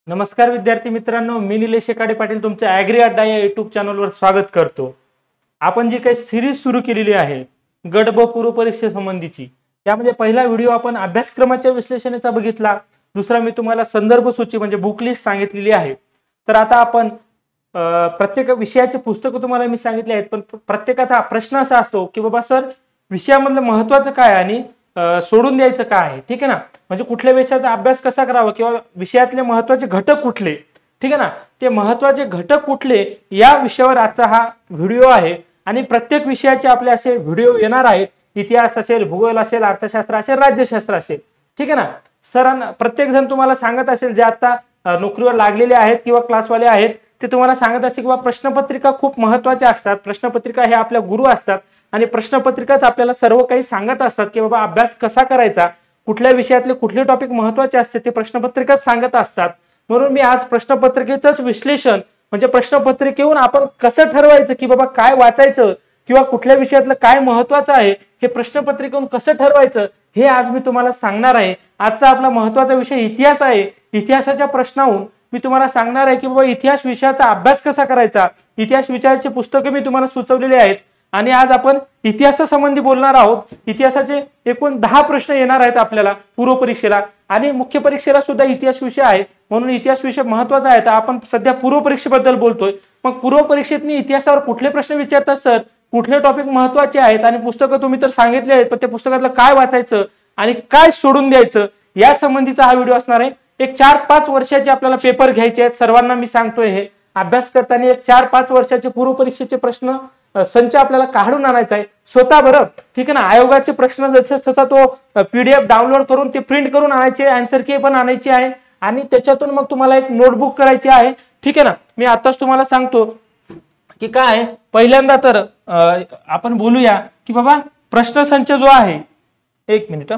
नमस्कार विद्यार्थी मित्रांनो, मी निलेश शेकाडे पाटील तुमच्या ॲग्री अड्डा या युट्यूब चॅनलवर स्वागत करतो। आपण जी काही सिरीज सुरू केलेली आहे गट ब पूर्व परीक्षेसंबंधीची, त्यामध्ये पहिला व्हिडिओ आपण अभ्यासक्रमाच्या विश्लेषणाचा बघितला, दुसरा मी तुम्हाला संदर्भ सूची म्हणजे बुक लिस्ट सांगितलेली आहे। तर आता आपण प्रत्येक विषयाचे पुस्तक तुम्हाला मी सांगितले आहेत, पण प्रत्येकाचा प्रश्न असा असतो की बाबा सर विषयामधलं महत्त्वाचं काय आणि सोडून द्यायचं काय आहे, ठीक आहे ना। म्हणजे कुठल्या विषयाचा अभ्यास कसा करावा किंवा विषयातले महत्त्वाचे घटक कुठले, ठीक आहे ना, ते महत्त्वाचे घटक कुठले या विषयावर आजचा हा व्हिडिओ आहे। आणि प्रत्येक विषयाचे आपले असे व्हिडिओ येणार आहेत, इतिहास असेल, भूगोल असेल, अर्थशास्त्र असेल, राज्यशास्त्र असेल, ठीक आहे ना। सरांना प्रत्येक जण तुम्हाला सांगत असेल, जे आता नोकरीवर लागलेले आहेत किंवा क्लासवाले आहेत, ते तुम्हाला सांगत असतील किंवा प्रश्नपत्रिका खूप महत्त्वाच्या असतात। प्रश्नपत्रिका हे आपल्या गुरु असतात आणि प्रश्नपत्रिकाच आपल्याला सर्व काही सांगत असतात की बाबा अभ्यास कसा करायचा, कुठल्या विषयातले कुठले टॉपिक महत्त्वाचे असते ते प्रश्नपत्रिकाच सांगत असतात। म्हणून मी आज प्रश्नपत्रिकेचंच विश्लेषण म्हणजे प्रश्नपत्रिकेहून आपण कसं ठरवायचं की बाबा काय वाचायचं किंवा कुठल्या विषयातलं काय महत्त्वाचं आहे हे प्रश्नपत्रिकेहून कसं ठरवायचं हे आज मी तुम्हाला सांगणार आहे। आजचा आपला महत्त्वाचा विषय इतिहास आहे। इतिहासाच्या प्रश्नाहून मी तुम्हाला सांगणार आहे की बाबा इतिहास विषयाचा अभ्यास कसा करायचा। इतिहास विषयाचे पुस्तके मी तुम्हाला सुचवलेले आहेत आणि आज आपण इतिहासासंबंधी बोलणार आहोत। इतिहासाचे एकूण 10 प्रश्न येणार आहेत आपल्याला पूर्व परीक्षेला आणि मुख्य परीक्षेला सुद्धा इतिहास विषय आहे, म्हणून इतिहास विषय महत्त्वाचा आहे। तर आपण सध्या पूर्व परीक्षेबद्दल बोलतोय, मग पूर्व परीक्षेत मी इतिहासावर कुठले प्रश्न विचारतात सर, कुठले टॉपिक महत्त्वाचे आहेत आणि पुस्तकं तुम्ही तर सांगितले आहेत, पण त्या पुस्तकातलं काय वाचायचं आणि काय सोडून द्यायचं या संबंधीचा हा व्हिडिओ असणार आहे। एक 4-5 वर्षाचे आपल्याला पेपर घ्यायचे आहेत, सर्वांना मी सांगतोय हे अभ्यास करताना एक 4-5 वर्षाचे पूर्व परीक्षेचे प्रश्न संच आपल्याला काढून आणायचा आहे स्वतः, बरं ठीक आहे ना। आयोगाचे प्रश्न जसे तसा तो PDF डाउनलोड करून ते प्रिंट करून आणायचे, आन्सर की पण आणायची आहे आणि त्याच्यातून मग तुम्हाला एक नोटबुक करायची आहे, ठीक आहे ना। मी आताच तुम्हाला सांगतो की काय पहिल्यांदा तर आपण बोलूया की बाबा प्रश्नसंच जो आहे, एक मिनिट,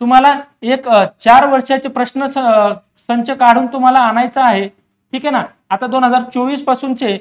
तुम्हाला एक 4 वर्षाचे प्रश्न संच काढून तुम्हाला आणायचा आहे, ठीक आहे ना। आता 2024 पासूनचे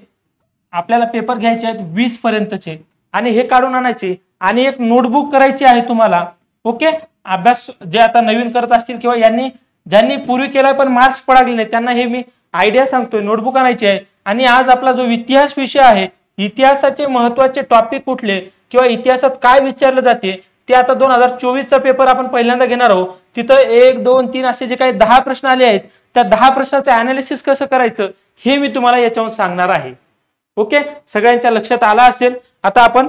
आपल्याला पेपर घ्यायचे आहेत 20 पर्यंतचे आणि हे काढून आणायचे आणि एक नोटबुक करायची आहे तुम्हाला, ओके। अभ्यास जे आता नवीन करत असतील किंवा ज्यांनी पूर्वी केलाय पण मार्क्स पडाले नाही त्यांना हे मी आयडिया सांगतोय, नोटबुक आणायची आहे। आणि आज आपला जो इतिहास विषय आहे, इतिहासाचे महत्त्वाचे टॉपिक कुठले किंवा इतिहासात काय विचारलं जाते ते आता 2024 चा पेपर आपण पहिल्यांदा घेणार आहोत। तिथं 1, 2, 3 असे जे काही 10 प्रश्न आले आहेत, त्या 10 प्रश्नाचं अनालिसिस कसं करायचं हे मी तुम्हाला याच्यावर सांगणार आहे, ओके। सगळ्यांच्या लक्षात आला असेल। आता आपण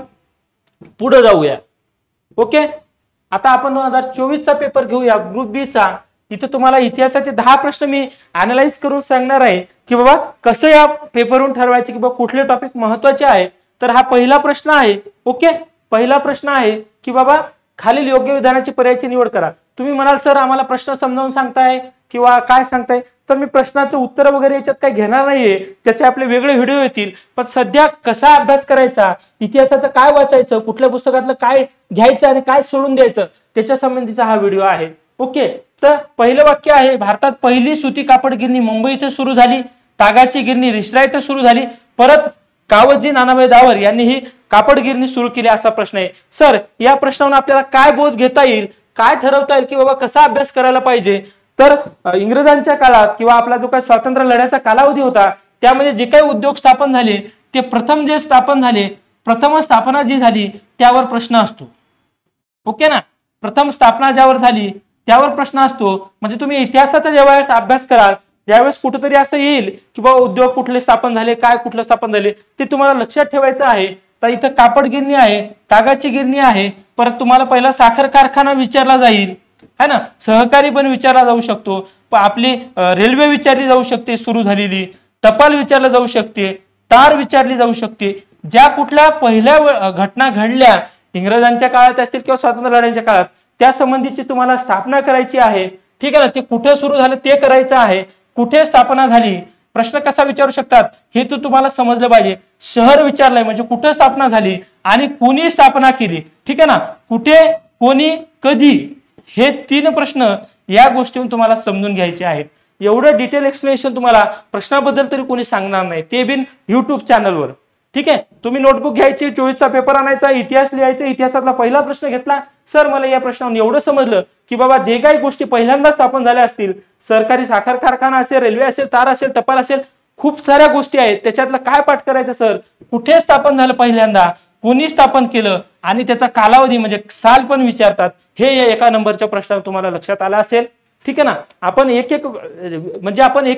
पुढे जाऊया, ओके। आता आपण 2024 चा पेपर घेऊया, ग्रुप बी चा। इथे तुम्हाला इतिहासाचे 10 प्रश्न मी अनालाइज करून सांगणार आहे की बाबा कसं या पेपरवरून ठरवायचे की बाबा कुठले टॉपिक महत्त्वाचे आहे। तर हा पहिला प्रश्न आहे, ओके। पहिला प्रश्न आहे की बाबा खालील योग्य विधानाची पर्यायाची निवड करा। तुम्ही म्हणाल सर आम्हाला प्रश्न समजावून सांगताय किंवा काय सांगताय, तर मी प्रश्नाचं उत्तर वगैरे याच्यात काही घेणार नाहीये, त्याचे आपले वेगळे व्हिडिओ येतील। पण सध्या कसा अभ्यास करायचा, इतिहासाचं काय वाचायचं, कुठल्या पुस्तकातलं काय घ्यायचं आणि काय सोडून द्यायचं त्याच्या संबंधीचा हा व्हिडिओ आहे, ओके। तर पहिलं वाक्य आहे, भारतात पहिली सुती कापड गिरणी मुंबई इथे सुरू झाली, तागाची गिरणी रिसरा इथे सुरू झाली, परत कावतजी नानाभाई दावर यांनी ही कापड गिरणी सुरू केली, असा प्रश्न आहे। सर या प्रश्नावरून आपल्याला काय बोध घेता येईल, काय ठरवता येईल की बाबा कसा अभ्यास करायला पाहिजे। तर इंग्रजांच्या काळात किंवा आपला जो काही स्वातंत्र्य लढ्याचा कालावधी होता त्यामध्ये जे काही उद्योग स्थापन झाले ते प्रथम जे स्थापन झाले, प्रथम स्थापना जी झाली त्यावर प्रश्न असतो, ओके ना। प्रथम स्थापना ज्यावर झाली त्यावर प्रश्न असतो। म्हणजे तुम्ही इतिहासाचा ज्यावेळेस अभ्यास कराल ज्यावेळेस कुठेतरी असं येईल की बाबा उद्योग कुठले स्थापन झाले, काय कुठलं स्थापन झाले ते तुम्हाला लक्षात ठेवायचं आहे। तर इथं कापड गिरणी आहे, तागाची गिरणी आहे, परत तुम्हाला पहिला साखर कारखाना विचारला जाईल, है ना, सहकारी पण विचारला जाऊ शकतो, आपली रेल्वे विचारली जाऊ शकते सुरू झालेली, टपाल विचारलं जाऊ शकते, तार विचारली जाऊ शकते। ज्या कुठल्या पहिल्या घटना घडल्या इंग्रजांच्या काळात असतील किंवा स्वातंत्र्य लढ्याच्या काळात त्या संबंधीची तुम्हाला स्थापना करायची आहे, ठीक आहे ना। ते कुठे सुरू झालं ते करायचं आहे, कुठे स्थापना झाली, प्रश्न कसा विचारू शकतात हे तो तुम्हाला समजलं पाहिजे। शहर विचारलंय म्हणजे कुठे स्थापना झाली आणि कोणी स्थापना केली, ठीक आहे ना, कुठे, कोणी, कधी, हे 3 प्रश्न या गोष्टीवरून तुम्हाला समजून घ्यायचे आहेत। एवढं डिटेल एक्सप्लेनेशन तुम्हाला प्रश्नाबद्दल तरी कोणी सांगणार नाही, ते बिन YouTube चॅनलवर, ठीक आहे, तुम्ही नोटबुक घ्यायची, 24चा पेपर आणायचा, इतिहास लिहायचा, इतिहासातला पहिला प्रश्न घेतला, सर मला या प्रश्नावरून एवढं समजलं की बाबा जे काही गोष्टी पहिल्यांदा स्थापन झाल्या असतील, सरकारी साखर कारखाना असेल, रेल्वे असेल, तार असेल, टपाल असेल, खूप साऱ्या गोष्टी आहेत, त्याच्यातलं काय पाठ करायचं सर, कुठे स्थापन झालं पहिल्यांदा, कोणी स्थापन केलं आणि त्याचा कालावधी म्हणजे साल पण विचारतात, हे या एका नंबरच्या प्रश्नावर तुम्हाला लक्षात आलं असेल. ठीक आहे ना, आपण एक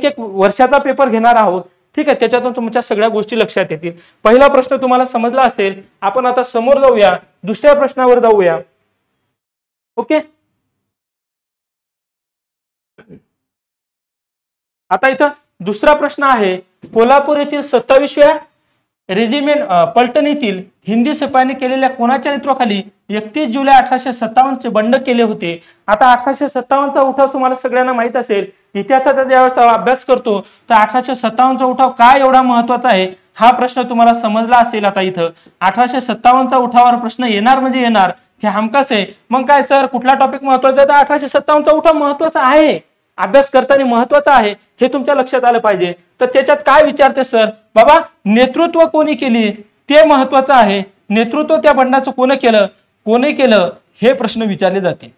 एक वर्षाचा पेपर घेणार आहोत. ठीक आहे, त्याच्यातून तुमच्या सगळ्या गोष्टी लक्षात येतील. पहिला प्रश्न तुम्हाला समजला असेल. आपण आता समोर जाऊया, दुसऱ्या प्रश्नावर जाऊया. ओके, आता इथं दुसरा प्रश्न आहे, कोल्हापूर येथील 27व्या रेजिमेंट पलटणीतील हिंदी सिपायांनी केलेल्या कोणाच्या नेतृत्वाखाली 31 जुलै 1857 चे बंड केले होते. आता 1857चा उठाव तुम्हाला सगळ्यांना माहित असेल. इतिहासाचा ज्यावेळेस अभ्यास करतो तर 1857चा उठाव काय एवढा महत्वाचा आहे हा प्रश्न तुम्हाला समजला असेल. आता इथं 1857चा उठावावर प्रश्न येणार म्हणजे येणार, हे हमखास आहे. मग काय सर, कुठला टॉपिक महत्वाचा आहे? तर 1857चा उठाव महत्वाचा आहे, अभ्यास करताना महत्वाचा आहे, हे तुमच्या लक्षात आलं पाहिजे. तर त्याच्यात काय विचारते सर, बाबा नेतृत्व कोणी केली ते महत्वाचं आहे. नेतृत्व त्या बंडाचं कोणी केलं हे प्रश्न विचारले जाते.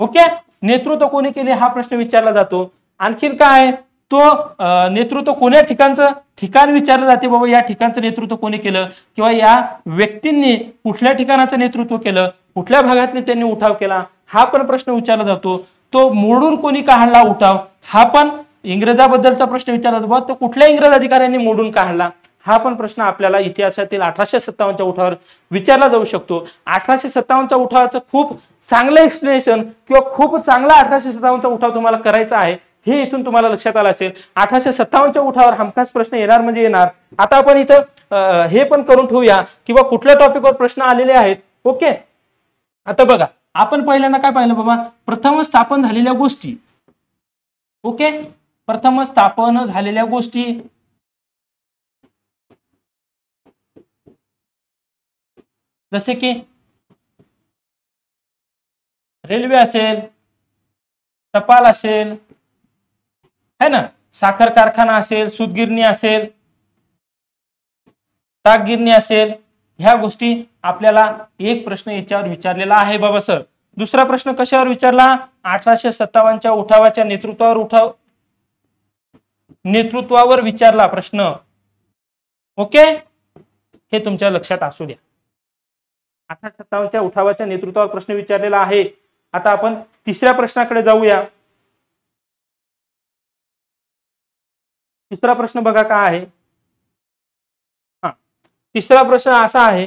ओके, नेतृत्व कोणी केले हा प्रश्न विचारला जातो. आणखीन काय, तो नेतृत्व कोण्या ठिकाण विचारलं जाते, बाबा या ठिकाणचं नेतृत्व कोणी केलं, किंवा या व्यक्तींनी कुठल्या ठिकाणाचं नेतृत्व केलं, कुठल्या भागातले त्यांनी उठाव केला, हा पण प्रश्न विचारला जातो. तो मोडून कोणी काढला उठाव, हा पण इंग्रजाबद्दलचा प्रश्न विचारला जातो, तो कुठल्या इंग्रज अधिकाऱ्यांनी मोडून काढला, हा पण प्रश्न आपल्याला इतिहासातील 1857च्या उठावावर विचारला जाऊ शकतो. 1857च्या उठावाचं खूप चांगलं एक्सप्लेनेशन किंवा खूप चांगला 1857चा उठाव तुम्हाला करायचा आहे, हे इथून तुम्हाला लक्षात आलं असेल. 1857च्या उठावावर हमखास प्रश्न येणार म्हणजे येणार. आता आपण इथं हे पण करून ठेवूया किंवा कुठल्या टॉपिकवर प्रश्न आलेले आहेत. ओके, आता बघा, आपण पहिल्यांदा काय पाहिलं बाबा, प्रथम स्थापन झालेल्या गोष्टी. ओके, प्रथम स्थापन झालेल्या गोष्टी, जसे की रेल्वे असेल, टपाल असेल, है ना, साखर कारखाना असेल, सूतगिरणी असेल, ताकगिरणी असेल, ह्या गोष्टी आपल्याला एक प्रश्न याच्यावर विचारलेला आहे बाबा सर. दुसरा प्रश्न कशावर विचारला, 1857च्या उठावाच्या नेतृत्वावर विचारला प्रश्न. ओके, हे तुमच्या लक्षात असू द्या. 1857च्या उठावाच्या नेतृत्वावर प्रश्न विचारलेला आहे. आता आपण तिसऱ्या प्रश्नाकडे जाऊया. तिसरा प्रश्न बघा काय आहे. तिसरा प्रश्न असा आहे,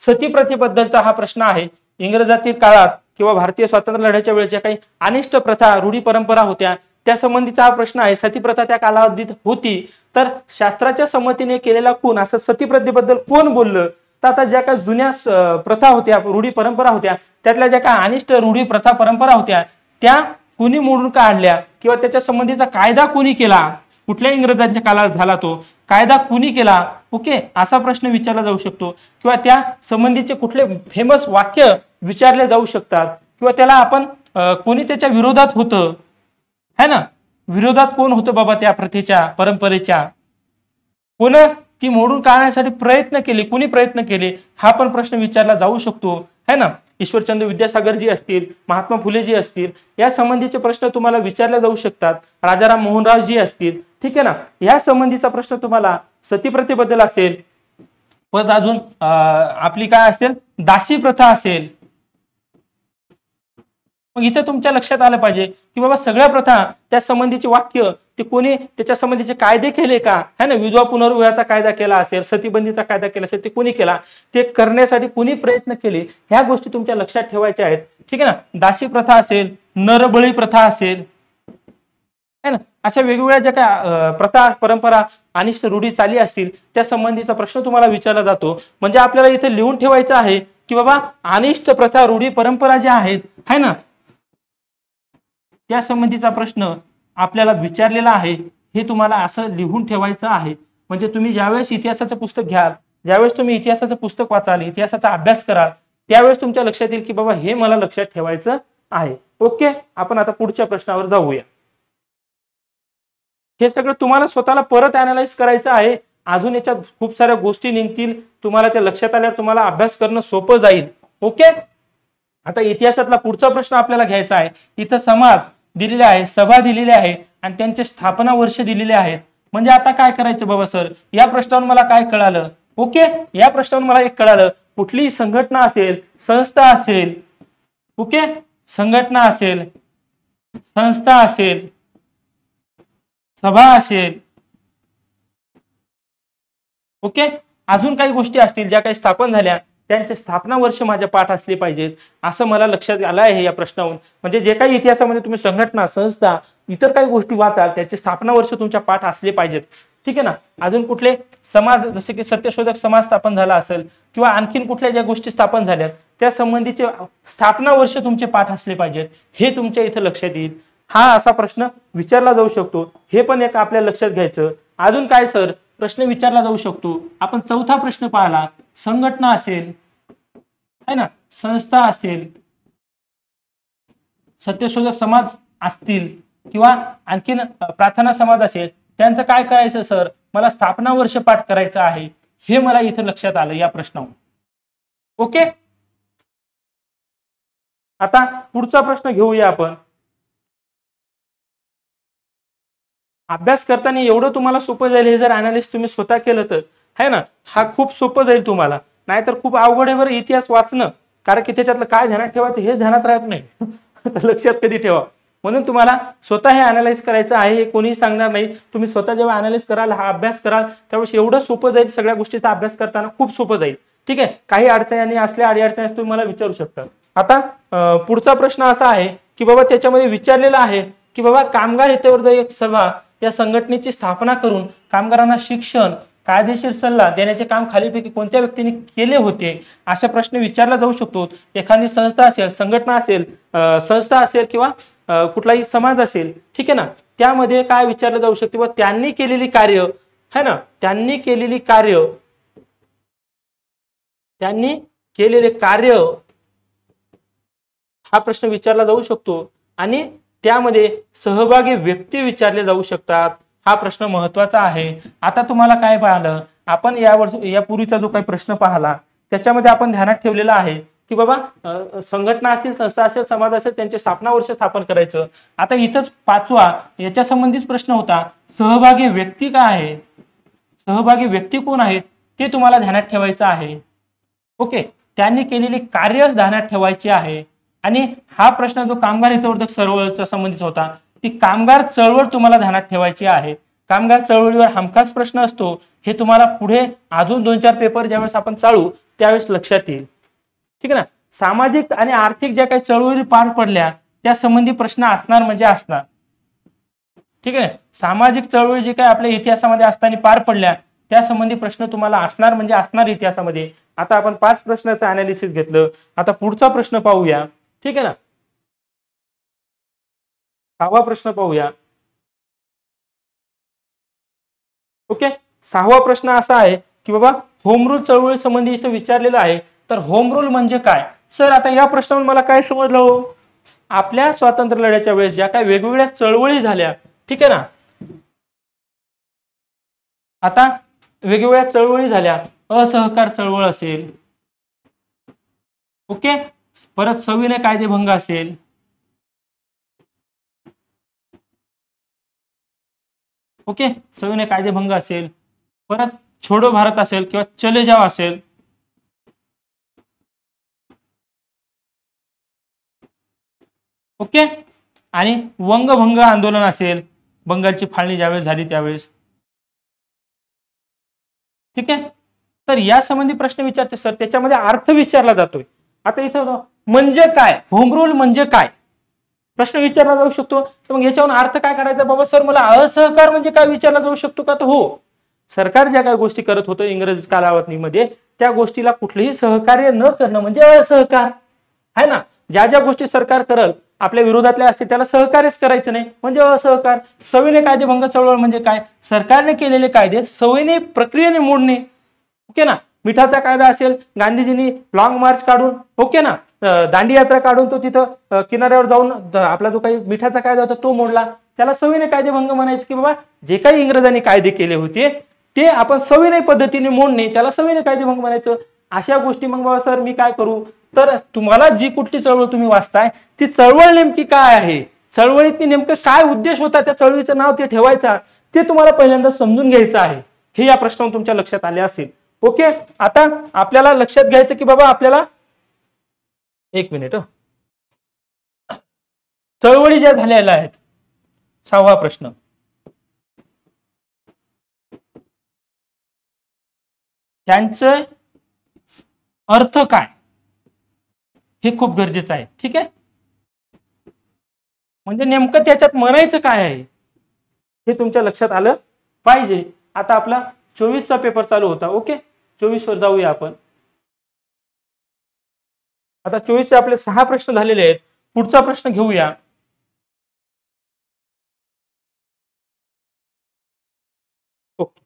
सती प्रथेबद्दलचा हा प्रश्न आहे. इंग्रजातील काळात किंवा भारतीय स्वातंत्र्य लढ्याच्या वेळेच्या काही अनिष्ट प्रथा, रूढी परंपरा होत्या, त्या संबंधीचा हा प्रश्न आहे. सती प्रथा त्या कालावधीत होती, तर शास्त्राच्या संमतीने केलेला खून, असं सती प्रथेबद्दल कोण बोललं, तर आता ज्या काही जुन्या प्रथा होत्या, रूढी परंपरा होत्या, त्यातल्या ज्या काही अनिष्ट रूढी प्रथा परंपरा होत्या, त्या कुणी मोडून काढल्या किंवा त्याच्या संबंधीचा कायदा कुणी केला, कुठल्या इंग्रजांच्या काळात झाला तो कायदा कुणी केला. ओके, असा प्रश्न विचारला जाऊ शकतो. किंवा त्या संबंधीचे कुठले फेमस वाक्य विचारले जाऊ शकतात, किंवा त्याला आपण कोणी त्याच्या विरोधात होतं, है ना, विरोधात कोण होतं बाबा त्या प्रथेच्या, परंपरेच्या, कोण ती मोडून काढण्यासाठी प्रयत्न केले, कुणी प्रयत्न केले, हा पण प्रश्न विचारला जाऊ शकतो, है ना. ईश्वरचंद्र विद्यासागर जी असतील, महात्मा फुले जी असतील, या संबंधीचे प्रश्न तुम्हाला विचारले जाऊ शकतात. राजाराम मोहन जी असतील, ठीक आहे ना, या संबंधीचा प्रश्न तुम्हाला सती प्रथेबद्दल असेल. परत अजून आपली काय असेल, दासी प्रथा असेल. मग इथे तुमच्या लक्षात आलं पाहिजे की बाबा सगळ्या प्रथा, त्या संबंधीचे वाक्य, ते कोणी त्याच्या संबंधीचे कायदे केले का, है ना, विधवा पुनर्विवाहाचा कायदा केला असेल, सतीबंदीचा कायदा केला असेल, ते कोणी केला, ते करण्यासाठी कोणी प्रयत्न केले, ह्या गोष्टी तुमच्या लक्षात ठेवायच्या आहेत. ठीक आहे ना. दासी प्रथा असेल, नरबळी प्रथा असेल, है ना, अशा वेगवेगळ्या ज्या काय प्रथा, परंपरा, अनिष्ट रूढी चाली असतील, त्या संबंधीचा प्रश्न तुम्हाला विचारला जातो. म्हणजे आपल्याला इथे लिहून ठेवायचं आहे की बाबा अनिष्ट प्रथा, रूढी, परंपरा ज्या आहेत, है ना, त्या संबंधीचा प्रश्न आपल्याला विचारलेला आहे, हे तुम्हाला असं लिहून ठेवायचं आहे. म्हणजे तुम्ही ज्यावेळेस इतिहासाचं पुस्तक घ्याल, ज्यावेळेस तुम्ही इतिहासाचं पुस्तक वाचाल, इतिहासाचा अभ्यास कराल, त्यावेळेस तुमच्या लक्षात येईल की बाबा हे मला लक्षात ठेवायचं आहे. ओके, आपण आता पुढच्या प्रश्नावर जाऊया. हे सगळं तुम्हाला स्वतःला परत अनालाइज करायचं आहे. अजून याच्यात खूप साऱ्या गोष्टी निघतील, तुम्हाला त्या लक्षात आल्यावर तुम्हाला अभ्यास करणं सोपं जाईल. ओके. आता इतिहासातला पुढचा प्रश्न आपल्याला घ्यायचा आहे. इथं समाज दिलेले आहे, सभा दिलेली आहे आणि त्यांचे स्थापना वर्ष दिलेले आहेत. म्हणजे आता काय करायचं बाबा सर, या प्रश्नावर मला काय कळालं? ओके, या प्रश्नावर मला एक कळालं, कुठलीही संघटना असेल, संस्था असेल, ओके, संघटना असेल, संस्था असेल, सभा असेल, ओके, अजून काही गोष्टी असतील ज्या काही स्थापन झाल्या, त्यांचे स्थापना वर्ष माझ्या पाठ असले पाहिजेत, असं मला लक्षात आलं आहे या प्रश्नावरून. म्हणजे जे काही इतिहासामध्ये तुम्ही संघटना, संस्था, इतर काही गोष्टी वाचाल त्याचे स्थापना वर्ष तुमच्या पाठ असले पाहिजेत. ठीक आहे ना. अजून कुठले समाज, जसे की सत्यशोधक समाज स्थापन झाला असेल किंवा आणखीन कुठल्या ज्या गोष्टी स्थापन झाल्यात त्या संबंधीचे स्थापना वर्ष तुमचे पाठ असले पाहिजेत, हे तुमच्या इथं लक्षात येईल. हा असा प्रश्न विचारला जाऊ शकतो, हे पण एक आपल्याला लक्षात घ्यायचं. अजून काय सर प्रश्न विचारला जाऊ शकतो? आपण चौथा प्रश्न पाहिला, संघटना असेल है ना, संस्था असेल, सत्यशोधक समाज असतील किंवा आणखीन प्रार्थना समाज असेल, त्यांचं काय करायचं सर? मला स्थापना वर्ष पाठ करायचं आहे, हे मला इथं लक्षात आलं या प्रश्नावर. ओके. आता पुढचा प्रश्न घेऊया आपण. अभ्यास करताना एवढं तुम्हाला सोपं जाईल, हे जर अनालिसिस तुम्ही स्वतः केलं तर है ना, हा खूप सोपं जाईल तुम्हाला. नाहीतर खूप अवघड आहे बरं इतिहास वाचणं, कारण की त्याच्यातलं काय ध्यानात ठेवायचं हे ध्यानात राहत नाही. लक्षात कधी ठेवा. म्हणून तुम्हाला स्वतः हे अनालाइज करायचं आहे, हे कोणीही सांगणार नाही. तुम्ही स्वतः जेव्हा अनालाइज कराल, हा अभ्यास कराल, त्यावेळेस एवढं सोपं जाईल, सगळ्या गोष्टीचा अभ्यास करताना खूप सोपं जाईल. ठीक आहे. काही अडचणी असल्या अडचणी तुम्ही मला विचारू शकता. आता पुढचा प्रश्न असा आहे की बाबा त्याच्यामध्ये विचारलेला आहे की बाबा कामगार हितवर्धक एक सभा या संघटनेची स्थापना करून कामगारांना शिक्षण, कायदेशीर सल्ला देण्याचे काम खालीलपैकी कोणत्या व्यक्तीने केले होते, असा प्रश्न विचारला जाऊ शकतो. एखादी संस्था असेल, संघटना असेल, संस्था असेल किंवा कुठलाही समाज असेल, ठीक आहे ना, त्यामध्ये काय विचारलं जाऊ शकते? व त्यांनी केलेली कार्य है ना, त्यांनी केलेली कार्य, त्यांनी केलेले कार्य हा प्रश्न विचारला जाऊ शकतो. आणि त्यामध्ये सहभागी व्यक्ती विचारले जाऊ शकतात. हा प्रश्न महत्वाचा आहे. आता तुम्हाला काय पाहिलं, आपण यापूर्वीचा जो काही प्रश्न पाहिला त्याच्यामध्ये आपण ध्यानात ठेवलेला आहे की बाबा संघटना असतील, संस्था असेल, समाज असेल, त्यांचे स्थापना वर्ष स्थापन करायचं. आता इथंच पाचवा याच्या संबंधीच प्रश्न होता, सहभागी व्यक्ती काय आहे, सहभागी व्यक्ती कोण आहेत ते तुम्हाला ध्यानात ठेवायचं आहे. ओके. त्यांनी केलेली कार्य ध्यानात ठेवायची आहे. आणि हा प्रश्न जो कामगार हितवर्धक चळवळीचा संबंधित होता, ती कामगार चळवळ तुम्हाला ध्यानात ठेवायची आहे. कामगार चळवळीवर हमखास प्रश्न असतो, हे तुम्हाला पुढे अजून 2-4 पेपर ज्यावेळेस आपण चालू त्यावेळेस लक्षात येईल. ठीक आहे ना. सामाजिक आणि आर्थिक ज्या काही चळवळी पार पडल्या त्या संबंधी प्रश्न असणार म्हणजे असणार. ठीक आहे. सामाजिक चळवळी जे काही आपल्या इतिहासामध्ये असताना पार पडल्या त्या संबंधी प्रश्न तुम्हाला असणार म्हणजे असणार इतिहासामध्ये. आता आपण 5 प्रश्नाचं अनालिसिस घेतलं. आता पुढचा प्रश्न पाहूया. ठीक आहे ना. 6वा प्रश्न पाहूया. ओके. 6वा प्रश्न असा आहे की बाबा होम रूल चळवळी संबंधी इथं विचारलेलं आहे. तर होम रूल म्हणजे काय सर? आता या प्रश्नावर मला काय समजलं हो, आपल्या स्वातंत्र्य लढ्याच्या वेळेस ज्या काही वेगवेगळ्या चळवळी झाल्या, ठीक आहे ना, आता वेगवेगळ्या चळवळी झाल्या, असहकार चळवळ असेल, ओके, परत सविनय कायदेभंग असेल, ओके, सविनय कायदेभंग असेल, परत छोडो भारत असेल किंवा चले जाव असेल, ओके, आणि वंगभंग आंदोलन असेल, बंगालची फाळणी ज्यावेळेस झाली त्यावेळेस. ठीक आहे. तर या संबंधी प्रश्न विचारते सर, त्याच्यामध्ये अर्थ विचारला जातोय. आता इथं म्हणजे काय, होम रूल म्हणजे काय प्रश्न विचारला जाऊ शकतो. तर मग याच्यावरून अर्थ काय करायचा बाबा सर, मला असहकार म्हणजे काय विचारला जाऊ शकतो का? तर हो, सरकार ज्या काही गोष्टी करत होतं इंग्रज कालावधीमध्ये त्या गोष्टीला कुठलेही सहकार्य न करणं म्हणजे असहकार आहे ना. ज्या ज्या गोष्टी सरकार करल आपल्या विरोधातल्या असते त्याला सहकार्यच करायचं नाही म्हणजे असहकार. सविनय कायदेभंग चळवळ म्हणजे काय, सरकारने केलेले कायदे सविनय प्रक्रियेने मोडणे. ओके ना. मिठाचा कायदा असेल, गांधीजींनी लॉंग मार्च काढून, ओके ना, दांडी यात्रा काढून तो तिथं किनाऱ्यावर जाऊन आपला जो काही मिठाचा कायदा होता तो मोडला, त्याला सविनय कायदेभंग म्हणायचं. की बाबा जे काही इंग्रजांनी कायदे केले होते ते आपण सविनय पद्धतीने मोडणे, त्याला सविनय कायदेभंग म्हणायचं. अशा गोष्टी मग बाबा सर मी काय करू, तर तुम्हाला जी कुठली चळवळ तुम्ही वाचताय ती चळवळ नेमकी काय आहे, चळवळीत नेमकं काय उद्देश होता, त्या चळवळीचं नाव ते ठेवायचा, ते तुम्हाला पहिल्यांदा समजून घ्यायचं आहे. हे या प्रश्नावरून तुमच्या लक्षात आले असेल. ओके, आता आपल्याला लक्षात घ्यायचं की बाबा आपल्याला एक मिनिट, चळवळी ज्या झालेल्या आहेत, 6वा प्रश्न, त्यांचे अर्थ काय हे खूप गरजेचं आहे. ठीक आहे, म्हणजे नेमकं त्याच्यात म्हणायचं काय आहे हे तुमच्या लक्षात आलं पाहिजे. आता आपला 24चा पेपर चालू होता. ओके, 24 वर जाऊया आपण. आता 24चे आपले 6 प्रश्न झालेले आहेत. पुढचा प्रश्न घेऊया. ओके,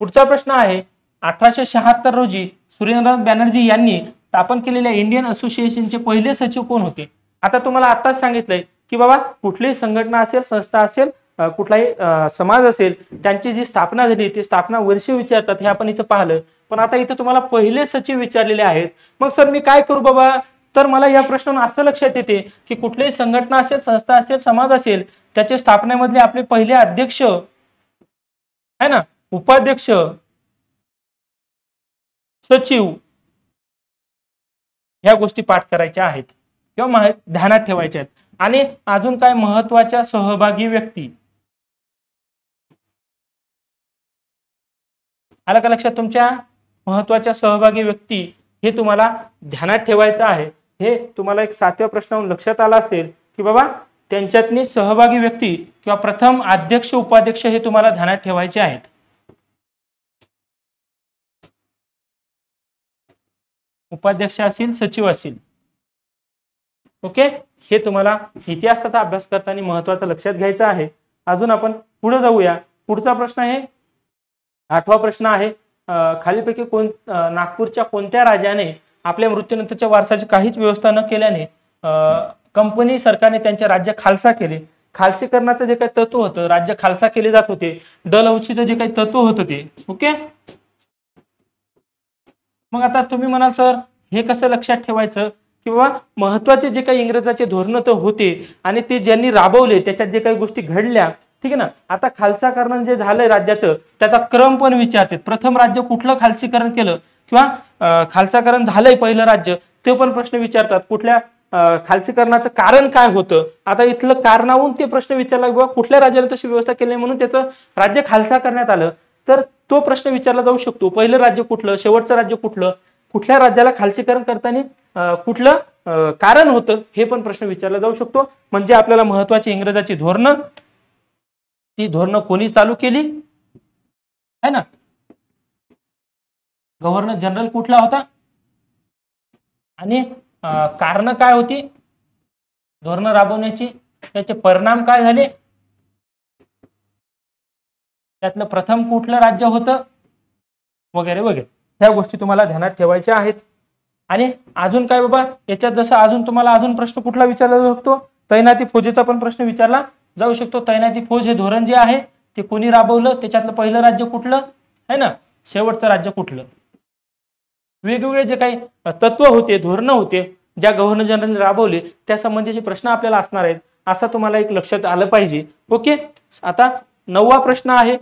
पुढचा प्रश्न आहे 1876 रोजी सुरेंद्रनाथ बॅनर्जी यांनी स्थापन केलेल्या इंडियन असोसिएशनचे पहिले सचिव कोण होते. आता तुम्हाला आताच सांगितलंय की बाबा कुठलीही संघटना असेल, संस्था असेल, कुठलाही समाज असेल, त्यांची जी स्थापना झाली ती स्थापना वर्ष विचारतात, हे आपण इथं पाहिलं. पण आता इथं तुम्हाला पहिले सचिव विचारलेले आहेत. मग सर मी काय करू बाबा, तर मला या प्रश्नावरून असं लक्षात येते की कुठलीही संघटना असेल, संस्था असेल, समाज असेल, त्याच्या स्थापनेमधले आपले पहिले अध्यक्ष है ना, उपाध्यक्ष, सचिव, ह्या गोष्टी पाठ करायच्या आहेत किंवा ध्यानात ठेवायच्या आहेत. आणि अजून काय महत्वाच्या सहभागी व्यक्ती, आलं का लक्षात तुमच्या, महत्वाच्या सहभागी व्यक्ती हे तुम्हाला ध्यानात ठेवायचं आहे. हे तुम्हाला एक 7व्या प्रश्नावरून लक्षात आलं असेल की बाबा त्यांच्यातनी सहभागी व्यक्ती किंवा प्रथम अध्यक्ष, उपाध्यक्ष हे तुम्हाला ध्यानात ठेवायचे आहेत. उपाध्यक्ष असतील, सचिव असतील. ओके, हे तुम्हाला इतिहासाचा अभ्यास करताना महत्वाचं लक्षात घ्यायचं आहे. अजून आपण पुढे जाऊया. पुढचा प्रश्न आहे 8वा प्रश्न आहे, खालीपैकी नागपूरच्या कोणत्या राजाने आपल्या मृत्यूनंतरच्या वारसाची काहीच व्यवस्था न केल्याने कंपनी सरकारने त्यांचे राज्य खालसा केले. खालसीकरणाचं जे काही तत्व होतं, राज्य खालसा केले जात होते, डलहौसीचं जे काही तत्व होतं ते. ओके, मग आता तुम्ही म्हणाल सर हे कसं लक्षात ठेवायचं की बाबा महत्वाचे जे काही इंग्रजाचे धोरण तर होते आणि ते ज्यांनी राबवले त्याच्यात जे काही गोष्टी घडल्या, ठीक आहे ना. आता खालसाकरण जे झालंय राज्याचं त्याचा क्रम पण विचारतात. प्रथम राज्य कुठलं खालसीकरण केलं किंवा खालसाकरण झालंय पहिलं राज्य, ते पण प्रश्न विचारतात. कुठल्या खालसीकरणाचं कारण काय होतं. आता इथलं कारणावरून ते प्रश्न विचारला बाबा कुठल्या राज्याने तशी व्यवस्था केली म्हणून त्याचं राज्य खालसा करण्यात आलं, तर तो प्रश्न विचारला जाऊ शकतो. पहिलं राज्य कुठलं, शेवटचं राज्य कुठलं, कुठल्या राज्याला खालसीकरण करताना कुठलं कारण होतं, हे पण प्रश्न विचारला जाऊ शकतो. म्हणजे आपल्याला महत्वाची इंग्रजाची धोरणं, ती धोरणं कोणी चालू केली है ना, गव्हर्नर जनरल कुठला होता आणि कारण काय होती धोरणं राबवण्याची, त्याचे परिणाम काय झाले, त्यातलं प्रथम कुठलं राज्य होतं, वगैरे वगैरे. ह्या गोष्टी तुम्हाला ध्यानात ठेवायच्या आहेत. आणि अजून काय बाबा याच्यात जसं अजून तुम्हाला अजून प्रश्न कुठला विचारला जाऊ शकतो, तैनाती फौजेचा पण प्रश्न विचारला जाऊ शकतो. तैनाती फौज हे धोरण जे आहे ते कोणी राबवलं, त्याच्यातलं पहिलं राज्य कुठलं है ना, शेवटचं राज्य कुठलं. वेगवेगळे जे काही तत्व होते, धोरणं होते, ज्या गव्हर्नर जनरलने राबवले त्या संबंधीचे प्रश्न आपल्याला असणार आहेत, असं तुम्हाला एक लक्षात आलं पाहिजे. ओके, आता 9वा प्रश्न आहे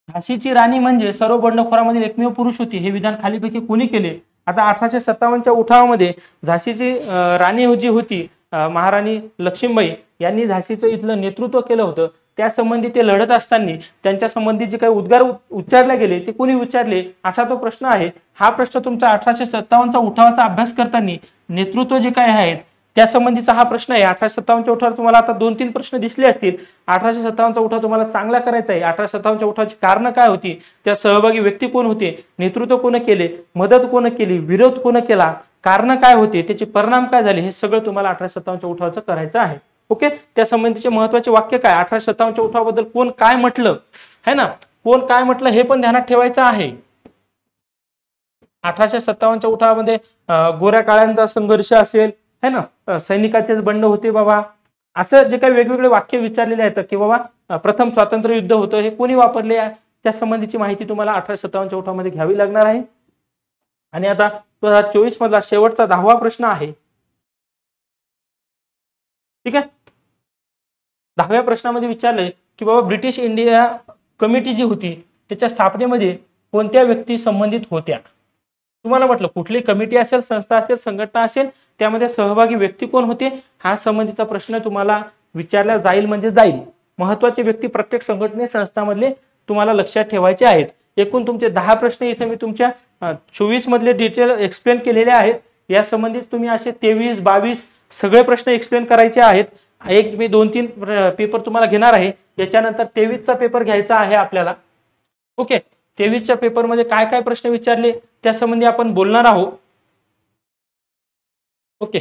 झाशीची राणी म्हणजे सर्व बंडखोरामधील एकमेव पुरुष होती, हे विधान खालीपैकी कोणी केले. आता 1857च्या उठावामध्ये झाशीची राणी जी होती महाराणी लक्ष्मीबाई यांनी झाशीचं इथलं नेतृत्व केलं होतं. त्या संबंधी ते लढत असताना त्यांच्या संबंधी जे काही उद्गार उच्चारले गेले ते कोणी उच्चारले, असा तो प्रश्न आहे. हा प्रश्न तुमचा 1857चा उठावाचा अभ्यास करताना नेतृत्व जे काय आहेत त्या संबंधीचा हा प्रश्न आहे. 1857च्या उठावावर तुम्हाला आता 2-3 प्रश्न दिसले असतील. 1857चा उठाव तुम्हाला चांगला करायचा आहे. 1857च्या उठावाची कारण काय होती, त्या सहभागी व्यक्ती कोण होते, नेतृत्व कोण केले, मदत कोण केली, विरोध कोण केला, कारण काय होते, त्याचे परिणाम काय झाले, हे सगळं तुम्हाला 1857च्या उठावाचं करायचं आहे. ओके, त्या संबंधीचे महत्वाचे वाक्य काय, 1857च्या उठावाबद्दल कोण काय म्हटलं है ना, कोण काय म्हटलं हे पण ध्यानात ठेवायचं आहे. 1857च्या उठावामध्ये गोऱ्या काळ्यांचा संघर्ष असेल है ना, सैनिकाचेच बंड होते बाबा, असं जे काही वेगवेगळे वाक्य विचारलेले आहेत की बाबा प्रथम स्वातंत्र्य युद्ध होतं हे कोणी वापरले, त्या संबंधीची माहिती तुम्हाला 1857च्या उठावामध्ये घ्यावी लागणार आहे. आणि आता 2024 मधला शेवटचा 10वा प्रश्न आहे. ठीक आहे, 10व्या प्रश्नामध्ये विचारलंय की बाबा ब्रिटिश इंडिया कमिटी जी होती त्याच्या स्थापनेमध्ये कोणत्या व्यक्ती संबंधित होत्या. तुम्हाला म्हटलं कुठली कमिटी असेल, संस्था असेल, संघटना असेल, त्यामध्ये सहभागी व्यक्ती कोण होते, हा संबंधीचा प्रश्न तुम्हाला विचारला जाईल म्हणजे जाईल. महत्वाचे व्यक्ती प्रत्येक संघटने संस्थांमधले तुम्हाला लक्षात ठेवायचे आहेत. एकूण तुमचे 10 प्रश्न इथे मी तुमच्या 24 मधले डिटेल एक्सप्लेन केलेले आहेत. या संबंधित तुम्ही असे 23, 22 सगळे प्रश्न एक्सप्लेन करायचे आहेत. एक मी 2-3 पेपर तुम्हाला घेणार आहे. याच्यानंतर 23चा पेपर घ्यायचा आहे आपल्याला. ओके, 23च्या पेपरमध्ये काय काय प्रश्न विचारले त्या संबंधी आपण बोलणार आहोत. ओके,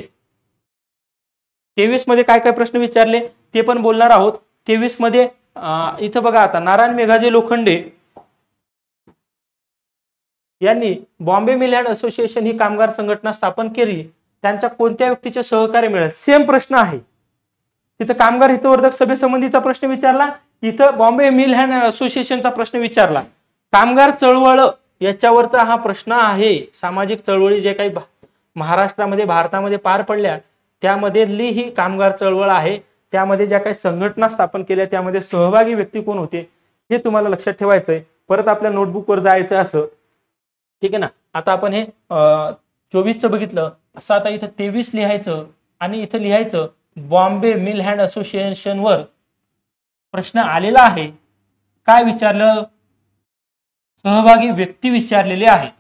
23 मध्ये काय काय प्रश्न विचारले ते पण बोलणार आहोत. 23 मध्ये इथं बघा, आता नारायण मेघाजी लोखंडे यांनी बॉम्बे मिल अँड असोसिएशन ही कामगार संघटना स्थापन केली, त्यांच्या कोणत्या व्यक्तीचे सहकार्य मिळेल. सेम प्रश्न आहे. तिथं कामगार हितवर्धक सभेसंबंधीचा प्रश्न विचारला, इथं बॉम्बे मिल अँड असोसिएशनचा प्रश्न विचारला. कामगार चळवळ याच्यावरचा हा प्रश्न आहे. सामाजिक चळवळी जे काही महाराष्ट्रामध्ये भारतामध्ये पार पडल्या त्यामधली ही कामगार चळवळ आहे. त्यामध्ये ज्या काही संघटना स्थापन केल्या त्यामध्ये सहभागी व्यक्ती कोण होते हे तुम्हाला लक्षात ठेवायचंय. परत आपल्या नोटबुकवर जायचं असं. ठीक आहे ना. आता आपण हे 24चं बघितलं, असं आता इथं 23 लिहायचं आणि इथं लिहायचं बॉम्बे मिल अँड असोसिएशन वर प्रश्न आलेला आहे. काय विचारलं, सहभागी व्यक्ती विचारलेले आहेत.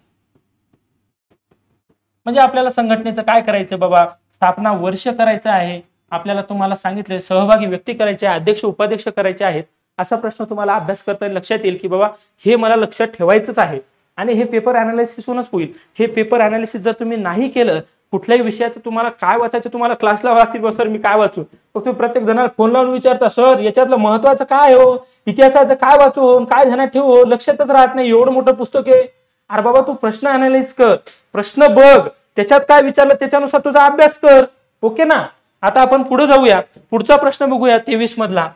म्हणजे आपल्याला संघटनेचं काय करायचं बाबा, स्थापना वर्ष करायचं आहे आपल्याला, तुम्हाला सांगितलंय सहभागी व्यक्ती करायचे, अध्यक्ष उपाध्यक्ष करायचे आहेत. असा प्रश्न तुम्हाला अभ्यास करता लक्षात येईल की बाबा हे मला लक्षात ठेवायचंच आहे. आणि हे पेपर अनालिसिसहूनच होईल. हे पेपर अनालिसिस जर तुम्ही नाही केलं, कुठल्याही विषयाचं तुम्हाला काय वाचायचं, तुम्हाला क्लासला लागतील सर मी काय वाचू, मग तुम्ही प्रत्येक जणाला फोन लावून विचारता सर याच्यातलं महत्वाचं काय हो, इतिहासाचं काय वाचू, काय ध्यानात ठेवू, लक्षातच राहत नाही, एवढं मोठं पुस्तक आहे. अरे बाबा तू प्रश्न अनालिसिस कर, प्रश्न बघ, त्याच्यात काय विचारलं त्याच्यानुसार तुझा अभ्यास कर. ओके ना. आता आपण पुढे जाऊया, पुढचा प्रश्न बघूया 23 मधला.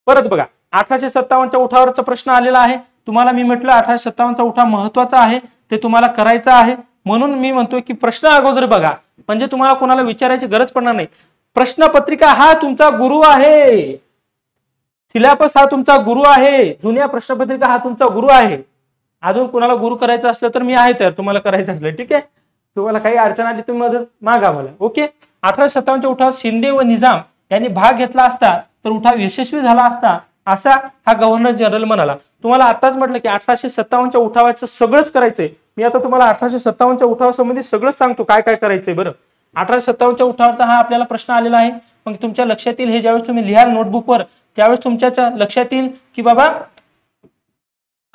परत बघा 1857च्या उठावाचा प्रश्न आलेला आहे. तुम्हाला मी म्हटलं 1857चा उठाव महत्वाचा आहे, ते तुम्हाला करायचं आहे. म्हणून मी म्हणतोय की प्रश्न अगोदर बघा, म्हणजे तुम्हाला कोणाला विचारायची गरज पडणार नाही. प्रश्नपत्रिका हा तुमचा गुरु आहे, सिलेबस हा तुमचा गुरु आहे, जुन्या प्रश्नपत्रिका हा तुमचा गुरु आहे. अजून कोणाला गुरु करायचं असलं तर मी आहे तर तुम्हाला करायचं असलं. ठीक आहे, तुम्हाला काही अडचण आली तुम्ही मदत मागा मला. ओके. 1857च्या उठावात शिंदे व निजाम यांनी भाग घेतला असता तर उठाव यशस्वी झाला असता, असा हा गव्हर्नर जनरल म्हणाला. तुम्हाला आताच म्हटलं की 1857च्या उठावाचं सगळंच करायचंय. मी आता तुम्हाला 1857च्या उठावासंबंधी सगळंच सांगतो काय काय करायचंय. बरं, 1857च्या उठावाचा हा आपल्याला प्रश्न आलेला आहे. मग तुमच्या लक्षात येईल, हे ज्यावेळेस तुम्ही लिहाल नोटबुकवर त्यावेळेस तुमच्या लक्षात येईल की बाबा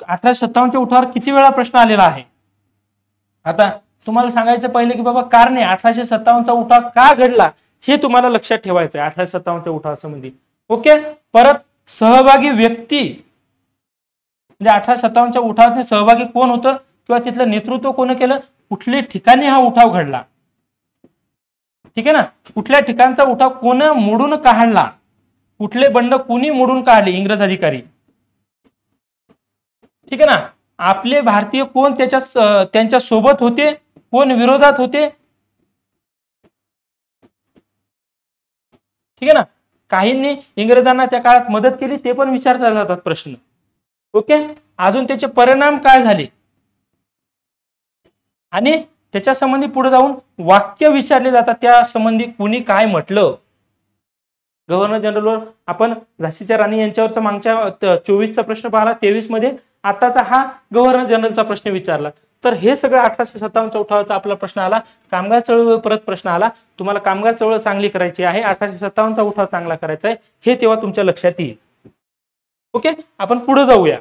1857च्या उठावावर किती वेळा प्रश्न आलेला आहे. आता तुम्हाला सांगायचं पहिले की बाबा कारणे 1857चा उठाव का घडला हे तुम्हाला लक्षात ठेवायचं आहे 1857च्या उठावासंबंधी. ओके. परत सहभागी व्यक्ती म्हणजे 1857च्या उठावात सहभागी कोण होतं किंवा तिथलं नेतृत्व कोण केलं, कुठल्या ठिकाणी हा उठाव घडला. ठीक आहे ना. कुठल्या ठिकाणचा उठाव कोण मोडून काढला, कुठले बंड कोणी मोडून काढले, इंग्रज अधिकारी. ठीक आहे ना. आपले भारतीय कोण त्यांच्या सोबत होते, कोण विरोधात होते. ठीक आहे ना. काहींनी इंग्रजांना त्या काळात मदत केली, ते पण विचारले जातात प्रश्न. ओके. अजून त्याचे परिणाम काय झाले आणि त्याच्या संबंधी पुढे जाऊन वाक्य विचारले जातात, त्या संबंधी कुणी काय म्हटलं. गव्हर्नर जनरलवर आपण झाशीच्या राणी यांच्यावरचा मागच्या 24चा प्रश्न पाहिला, 23 मध्ये आताचा हा गव्हर्नर जनरलचा प्रश्न विचारला. तर हे सगळं 1857च्या उठावाचा आपला प्रश्न आला. कामगार चळवळ परत प्रश्न आला. तुम्हाला कामगार चळवळ चांगली करायची आहे, 1857चा उठाव चांगला करायचा आहे, हे तेव्हा तुमच्या लक्षात येईल. ओके. आपण पुढे जाऊया.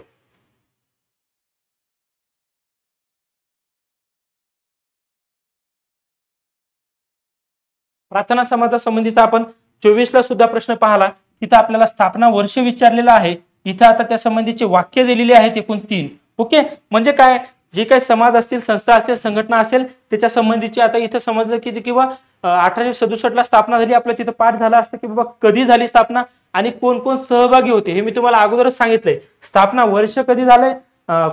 प्रार्थना समाजासंबंधीचा आपण 24ला सुद्धा प्रश्न पाहिला. तिथं आपल्याला स्थापना वर्ष विचारलेला आहे. इथं आता त्या संबंधीचे वाक्य दिलेले आहेत एकूण 3. ओके, म्हणजे काय, जे काही समाज असतील, संस्था असेल, संघटना असेल, त्याच्या संबंधीची आता इथं समजलं की किंवा 1867 ला स्थापना झाली. आपल्या तिथं पाठ झाला असतं की बाबा कधी झाली स्थापना आणि कोण कोण सहभागी होते, हे मी तुम्हाला अगोदरच सांगितलंय. स्थापना वर्ष कधी झालंय,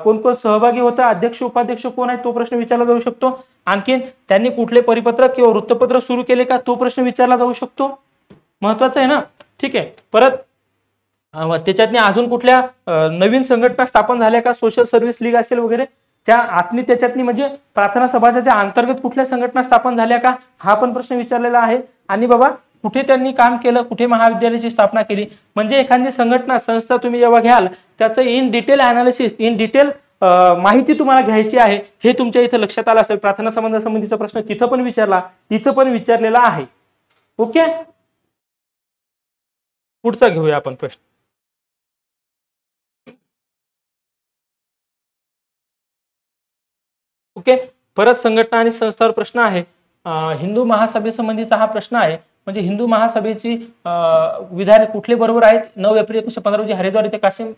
कोण कोण सहभागी होता, अध्यक्ष उपाध्यक्ष कोण आहे, तो प्रश्न विचारला जाऊ शकतो. आणखीन त्यांनी कुठले परिपत्रक किंवा वृत्तपत्र सुरू केले का, तो प्रश्न विचारला जाऊ शकतो. महत्वाचं आहे ना. ठीक आहे, परत त्याच्यातनी अजून कुठल्या नवीन संघटना स्थापन झाल्या का, सोशल सर्व्हिस लीग असेल वगैरे, त्या आतनी त्याच्यातनी म्हणजे प्रार्थना समाजाच्या अंतर्गत कुठल्या संघटना स्थापन झाल्या का, हा पण प्रश्न विचारलेला आहे. आणि बाबा कुठे त्यांनी काम केलं, कुठे महाविद्यालयाची स्थापना केली, म्हणजे एखादी संघटना संस्था तुम्ही जेव्हा घ्याल त्याचं in detail analysis, in detail माहिती तुम्हाला घ्यायची आहे, हे तुमच्या इथं लक्षात आलं असेल. प्रार्थना समाजासंबंधीचा प्रश्न तिथं पण विचारला, इथं पण विचारलेला आहे. ओके, पुढचा घेऊया आपण प्रश्न. ओके, परत संघटना आणि संस्थावर प्रश्न आहे. हिंदू महासभेसंबंधीचा हा प्रश्न आहे. म्हणजे हिंदू महासभेची विधान कुठले बरोबर आहेत. 9 एप्रिल 1915 रोजी हरिद्वार येथे कासिम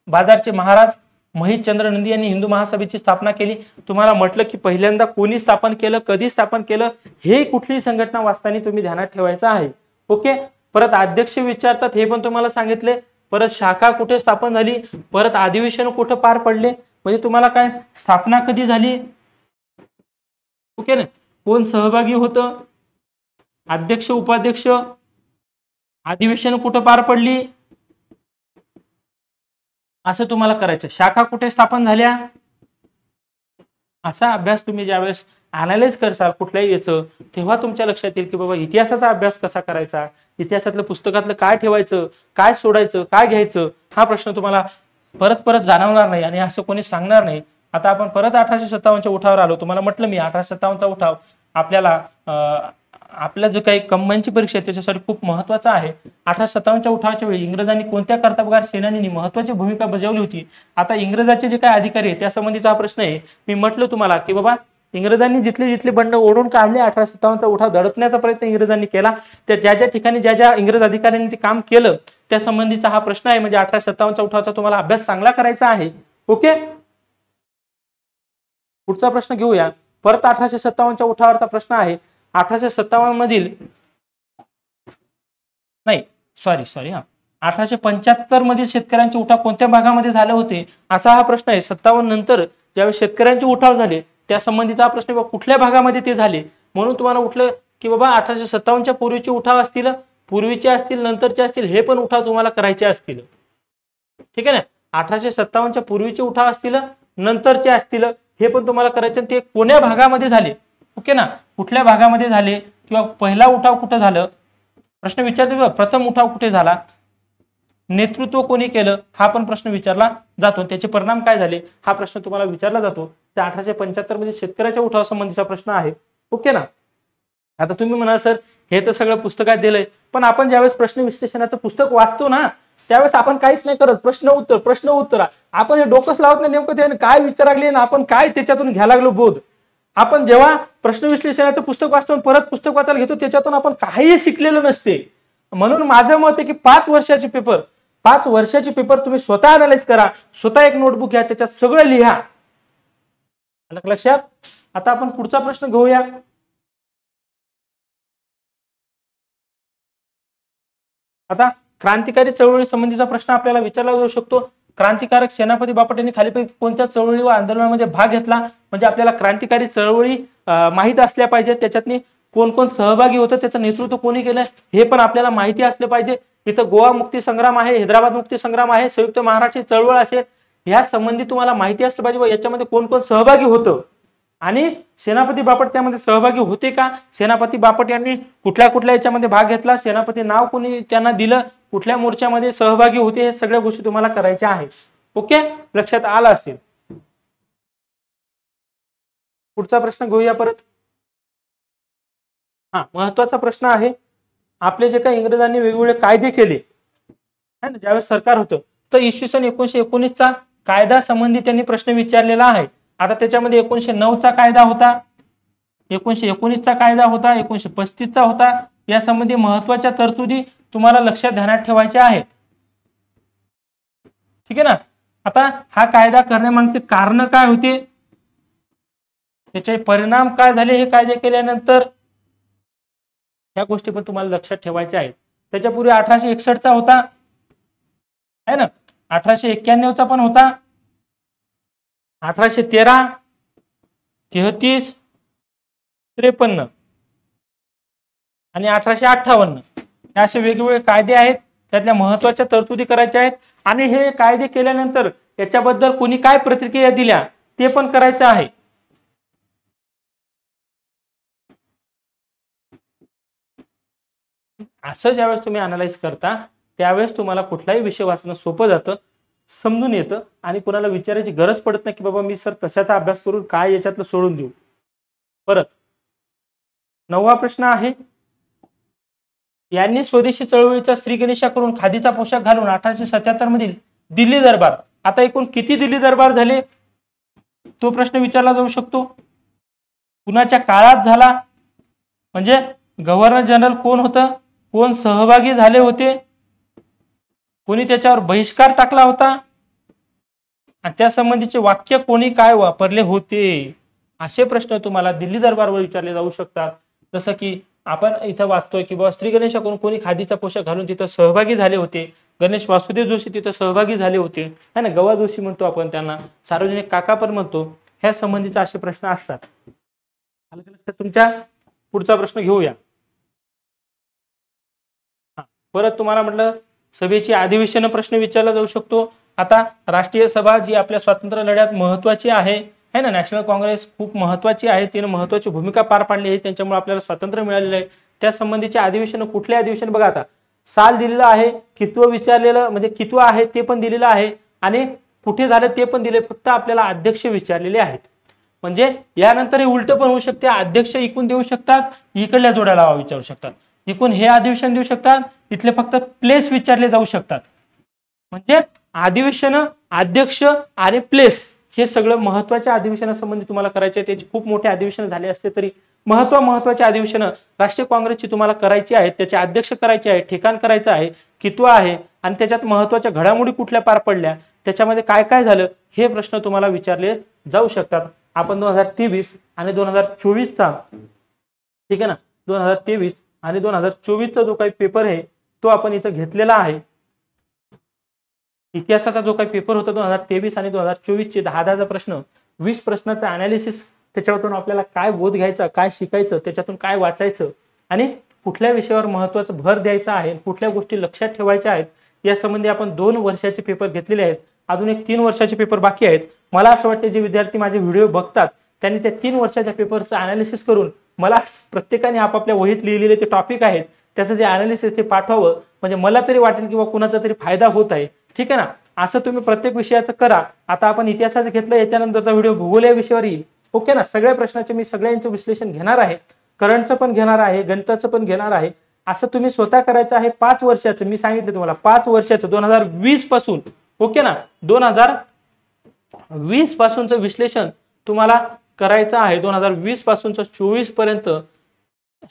बाजारचे महाराज महितचंद्र नंदी यांनी हिंदू महासभेची स्थापना केली. तुम्हाला म्हटलं की पहिल्यांदा कोणी स्थापन केलं, कधी स्थापन केलं, हे कुठली संघटना वाचताना तुम्ही ध्यानात ठेवायचं आहे. ओके, परत अध्यक्ष विचारतात, हे पण तुम्हाला सांगितले. परत शाखा कुठे स्थापन झाली, परत अधिवेशन कुठे पार पडले, म्हणजे तुम्हाला काय स्थापना कधी झाली, ओके ना, कोण सहभागी होतं, अध्यक्ष उपाध्यक्ष, अधिवेशन कुठं पार पडली, असं तुम्हाला करायचं. शाखा कुठे स्थापन झाल्या, असा अभ्यास तुम्ही ज्यावेळेस अनालाइज करसाल कुठल्याही याचं, तेव्हा तुमच्या लक्षात येईल की बाबा इतिहासाचा अभ्यास कसा करायचा, इतिहासातलं पुस्तकातलं काय ठेवायचं, काय सोडायचं, काय घ्यायचं, हा प्रश्न तुम्हाला परत परत जाणवणार नाही आणि असं कोणी सांगणार नाही. आता आपण परत 1857च्या उठावर आलो. तुम्हाला म्हटलं मी 1857चा उठाव आपल्याला आपल्या जो काही कंबाईनची परीक्षा आहे त्याच्यासाठी खूप महत्वाचा आहे. 1857च्या उठावाच्या वेळी इंग्रजांनी कोणत्या कर्तबगार सेनानींनी महत्वाची भूमिका बजावली होती. आता इंग्रजाचे जे काही अधिकारी आहेत त्या संबंधीचा हा प्रश्न आहे. मी म्हटलं तुम्हाला की बाबा इंग्रजांनी जिथले बंड ओढून काढले, 1857चा उठाव दडपण्याचा प्रयत्न इंग्रजांनी केला, त्या ज्या ज्या ठिकाणी ज्या ज्या इंग्रज अधिकाऱ्यांनी ते काम केलं त्या संबंधीचा हा प्रश्न आहे. म्हणजे 1857चा उठावाचा तुम्हाला अभ्यास चांगला करायचा आहे. ओके, पुढचा प्रश्न घेऊया. परत 1857च्या उठावाचा प्रश्न आहे. 1857 मधील नाही सॉरी 1875 मधील शेतकऱ्यांचे उठाव कोणत्या भागामध्ये झाले होते, असा हा प्रश्न आहे. 57 नंतर ज्यावेळी शेतकऱ्यांचे उठाव झाले त्या संबंधीचा प्रश्न कुठल्या भागामध्ये ते झाले, म्हणून तुम्हाला उठलं की बाबा 1857च्या पूर्वीचे उठाव असतील, पूर्वीचे असतील, नंतरचे असतील, हे पण उठाव तुम्हाला करायचे असतील. ठीक आहे ना, 1857च्या पूर्वीचे उठाव असतील, नंतरचे असतील, हे पण तुम्हाला करायचे. ते कोण्या भागामध्ये झाले, ओके ना, कुठल्या भागामध्ये झाले किंवा पहिला उठाव कुठं झालं, प्रश्न विचारतो. प्रथम उठाव कुठे झाला, नेतृत्व कोणी केलं, हा पण प्रश्न विचारला जातो. त्याचे परिणाम काय झाले, हा प्रश्न तुम्हाला विचारला जातो. त्या 1875 मध्ये शेतकऱ्याच्या उठावा संबंधीचा प्रश्न आहे. ओके ना. आता तुम्ही म्हणाल सर हे तर सगळं पुस्तकात दिलंय, पण आपण ज्यावेळेस प्रश्न विश्लेषणाचं पुस्तक वाचतो ना त्यावेळेस आपण काहीच नाही करत, प्रश्न उत्तर आपण हे डोकंच लावत नाही. नेमकं त्याने काय विचारले ना आपण काय त्याच्यातून घ्यायला लागलो बोध. आपण जेव्हा प्रश्न विश्लेषणाचं पुस्तक वाचतो परत पुस्तक वाचायला घेतो त्याच्यातून आपण काहीही शिकलेलं नसते. म्हणून माझं मत आहे की 5 वर्षाचे पेपर तुम्ही स्वतः अनालाइज करा, स्वतः एक नोटबुक घ्या, त्याच्यात सगळं लिहा. लक्षात. आता आपण पुढचा प्रश्न घेऊया. आता क्रांतिकारी चळवळी संबंधीचा प्रश्न आपल्याला विचारला जाऊ शकतो. क्रांतिकारक सेनापती बापट यांनी खालीलपैकी कोणत्या चळवळी व आंदोलनामध्ये भाग घेतला, म्हणजे आपल्याला क्रांतिकारी चळवळी माहित असल्या पाहिजे, त्याच्यातनी कोण कोण सहभागी होतं, त्याचं नेतृत्व कोणी केलं हे पण आपल्याला माहिती असलं पाहिजे. इथं गोवा मुक्ती संग्राम आहे, हैदराबाद मुक्ती संग्राम आहे, संयुक्त महाराष्ट्र चळवळ असेल, ह्या संबंधी तुम्हाला माहिती असलं पाहिजे व याच्यामध्ये कोण कोण सहभागी होतं आणि सेनापती बापट त्यामध्ये सहभागी होते का, सेनापती बापट यांनी कुठल्या कुठल्या याच्यामध्ये भाग घेतला, सेनापती नाव कोणी त्यांना दिलं, कुठल्या मोर्चामध्ये सहभागी होते, हे सगळ्या गोष्टी तुम्हाला करायच्या आहेत. ओके, लक्षात आलं असेल. पुढचा प्रश्न घेऊया परत. महत्वाचा प्रश्न आहे. आपले जे काही इंग्रजांनी वेगवेगळे कायदे केले ना ज्यावेळेस सरकार होतं, तर इसवी सन 1919चा कायदा संबंधी त्यांनी प्रश्न विचारलेला आहे. आता त्याच्यामध्ये 1909चा कायदा होता, 1919चा कायदा होता, 1935चा होता. या संबंधी महत्वाच्या तरतुदी तुम्हाला लक्षात ध्यानात ठेवायच्या आहेत. ठीक आहे ना. आता हा कायदा करण्यामागचे कारण काय होते, त्याचे परिणाम काय झाले हे कायदे केल्यानंतर, ह्या गोष्टी पण तुम्हाला लक्षात ठेवायच्या आहेत. त्याच्यापूर्वी 1861चा होता आहे ना, 1891चा पण होता, 1813, 33, 53 आणि 1858 हे असे वेगवेगळे कायदे आहेत. त्यातल्या महत्वाच्या तरतुदी करायच्या आहेत आणि हे कायदे केल्यानंतर याच्याबद्दल कोणी काय प्रतिक्रिया दिल्या ते पण करायचं आहे. असं ज्यावेळेस तुम्ही अनालाइज करता त्यावेळेस तुम्हाला कुठलाही विषय वाचणं सोपं जातं, समजून येतं आणि कुणाला विचारायची गरज पडत नाही की बाबा मी सर कशाचा अभ्यास करून काय याच्यातलं सोडून देऊ. परत 9वा प्रश्न आहे, यांनी स्वदेशी चळवळीचा श्री गणेशा करून खादीचा पोशाख घालून 1877 मधील दिल्ली दरबार, आता एकूण किती दिल्ली दरबार झाले तो प्रश्न विचारला जाऊ शकतो. कुणाच्या काळात झाला, म्हणजे गव्हर्नर जनरल कोण होतं, कोण सहभागी झाले होते, कोणी त्याच्यावर बहिष्कार टाकला होता आणि त्या संबंधीचे वाक्य कोणी काय वापरले होते, असे प्रश्न तुम्हाला दिल्ली दरबारवर विचारले जाऊ शकतात. जसं की आपण इथं वाचतोय की बाबा श्री गणेशा करून कोणी खादीचा पोशाख घालून तिथं सहभागी झाले होते, गणेश वासुदेव जोशी तिथं सहभागी झाले होते है ना, गवा जोशी म्हणतो आपण त्यांना, सार्वजनिक काका पण म्हणतो, ह्या संबंधीचे असे प्रश्न असतात. तुमच्या पुढचा प्रश्न घेऊया. परत तुम्हाला म्हटलं सभेची अधिवेशन प्रश्न विचारला जाऊ शकतो. आता राष्ट्रीय सभा जी आपल्या स्वातंत्र्य लढ्यात महत्वाची आहे है ना, नॅशनल काँग्रेस खूप महत्वाची आहे, तिने महत्वाची भूमिका पार पाडली आहे, त्यांच्यामुळे आपल्याला स्वातंत्र्य मिळालेलं आहे. त्या संबंधीचे अधिवेशन कुठले अधिवेशन बघा, आता साल दिलेलं आहे, कितवं विचारलेलं म्हणजे कितवं आहे ते पण दिलेलं आहे आणि कुठे झालं ते पण दिले, फक्त आपल्याला अध्यक्ष विचारलेले आहेत. म्हणजे यानंतर हे उलट पण होऊ शकते, अध्यक्ष इकून देऊ शकतात, इकडल्या जोड्या लावा विचारू शकतात, इकून हे अधिवेशन देऊ शकतात, इथले फक्त प्लेस विचारले जाऊ शकतात. म्हणजे अधिवेशन, अध्यक्ष आणि प्लेस हे सगळं महत्वाच्या अधिवेशनासंबंधी तुम्हाला करायचे. त्याची खूप मोठे अधिवेशन झाले असले तरी महत्वाचे अधिवेशन राष्ट्रीय काँग्रेसची तुम्हाला करायची आहेत, त्याचे अध्यक्ष करायचे आहे, ठिकाण करायचं आहे, कितवा आहे आणि त्याच्यात महत्वाच्या घडामोडी कुठल्या पार पडल्या, त्याच्यामध्ये काय काय झालं, हे प्रश्न तुम्हाला विचारले जाऊ शकतात. आपण 2023 आणि 2024चा ठीक आहे ना, 2023 आणि 2024चा जो काही पेपर आहे तो आपण इथं घेतलेला आहे. इतिहासाचा जो काही पेपर होता 2023 आणि 2024चे 10-10 प्रश्न, 20 प्रश्नाचं अनालिसिस, त्याच्यातून आपल्याला काय बोध घ्यायचा, काय शिकायचं, त्याच्यातून काय वाचायचं आणि कुठल्या विषयावर महत्वाचं भर द्यायचा आहे, कुठल्या गोष्टी लक्षात ठेवायच्या आहेत, या संबंधी आपण 2 वर्षाचे पेपर घेतलेले आहेत. अजून एक 3 वर्षाचे पेपर बाकी आहेत. मला असं वाटतं जे विद्यार्थी माझे व्हिडिओ बघतात त्यांनी त्या 3 वर्षाच्या पेपरचं अनालिसिस करून मला प्रत्येकाने आपापल्या वहीत लिहिलेले ते टॉपिक आहेत त्याचं जे अनालिसिस ते पाठवावं, म्हणजे मला तरी वाटेल किंवा कुणाचा तरी फायदा होत आहे. ठीक आहे ना, असं तुम्ही प्रत्येक विषयाचं करा. आता आपण इतिहासाचं घेतलं, याच्यानंतरचा व्हिडिओ भूगोल या विषयावर येईल. ओके ना, सगळ्या प्रश्नाचे मी सगळ्यांचं विश्लेषण घेणार आहे, करंटचं पण घेणार आहे, गणिताचं पण घेणार आहे. असं तुम्ही स्वतः करायचं आहे. 5 वर्षाचं मी सांगितलं तुम्हाला, 5 वर्षाचं 2020 पासून ओके ना, 2020 पासूनचं विश्लेषण तुम्हाला करायचं आहे. 2020 पासूनचं 24 पर्यंत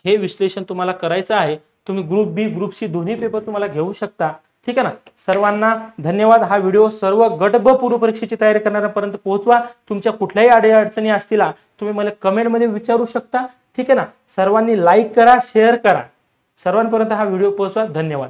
हे विश्लेषण तुम्हाला करायचं आहे. तुम्ही ग्रुप बी ग्रुप सी दोन्ही पेपर तुम्हाला घेऊ शकता. ठीक आहे ना, सर्वांना धन्यवाद. हा व्हिडिओ सर्व गट ब पूर्व परीक्षेची तयारी करणाऱ्यांपर्यंत पोहोचवा. तुमच्या कुठल्याही अडचणी असतील तुम्ही मला कमेंटमध्ये विचारू शकता. ठीक आहे ना, सर्वांनी लाईक करा, शेअर करा, सर्वांपर्यंत हा व्हिडिओ पोहोचवा. धन्यवाद.